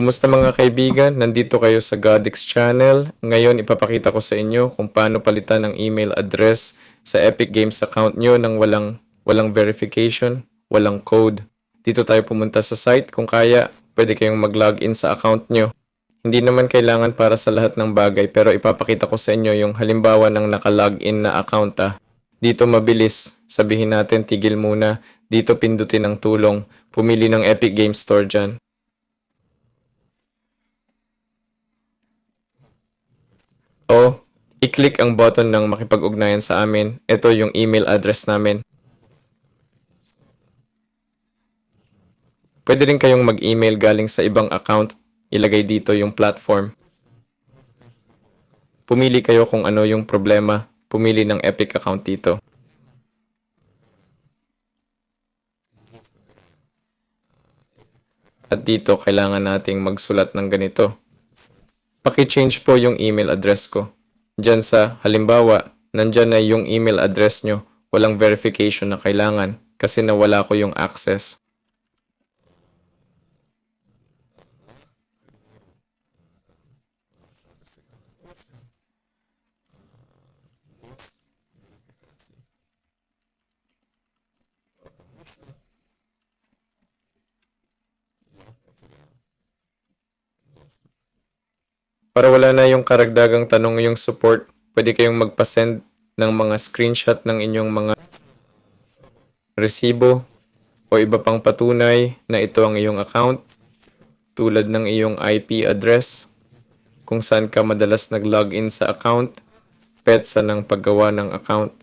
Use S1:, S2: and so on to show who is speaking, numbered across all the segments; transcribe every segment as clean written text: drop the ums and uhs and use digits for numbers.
S1: Kumusta mga kaibigan? Nandito kayo sa Godix Channel. Ngayon ipapakita ko sa inyo kung paano palitan ang email address sa Epic Games account nyo nang walang verification, walang code. Dito tayo pumunta sa site. Kung kaya, pwede kayong mag-login sa account nyo. Hindi naman kailangan para sa lahat ng bagay pero ipapakita ko sa inyo yung halimbawa ng naka-login na account. Dito mabilis. Sabihin natin tigil muna. Dito pindutin ang tulong. Pumili ng Epic Games Store dyan. O, i-click ang button ng makipag-ugnayan sa amin. Ito yung email address namin. Pwede rin kayong mag-email galing sa ibang account. Ilagay dito yung platform. Pumili kayo kung ano yung problema. Pumili ng Epic account dito. At dito, kailangan nating magsulat ng ganito. Paki-change po yung email address ko. Diyan sa, halimbawa, nandyan na yung email address nyo. Walang verification na kailangan kasi nawala ko yung access. Para wala na yung karagdagang tanong yung support, pwede kayong magpa-send ng mga screenshot ng inyong mga resibo o iba pang patunay na ito ang iyong account, tulad ng iyong IP address, kung saan ka madalas nag-login sa account, petsa ng paggawa ng account,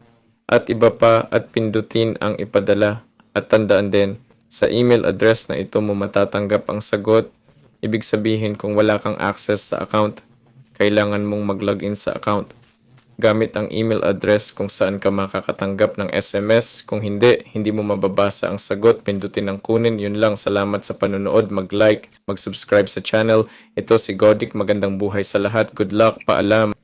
S1: at iba pa at pindutin ang ipadala. At tandaan din, sa email address na ito mo matatanggap ang sagot. Ibig sabihin kung wala kang access sa account, kailangan mong mag-login sa account. Gamit ang email address kung saan ka makakatanggap ng SMS. Kung hindi, hindi mo mababasa ang sagot. Pindutin ang kunin. Yun lang. Salamat sa panonood. Mag-like, mag-subscribe sa channel. Ito si Godic. Magandang buhay sa lahat. Good luck. Paalam.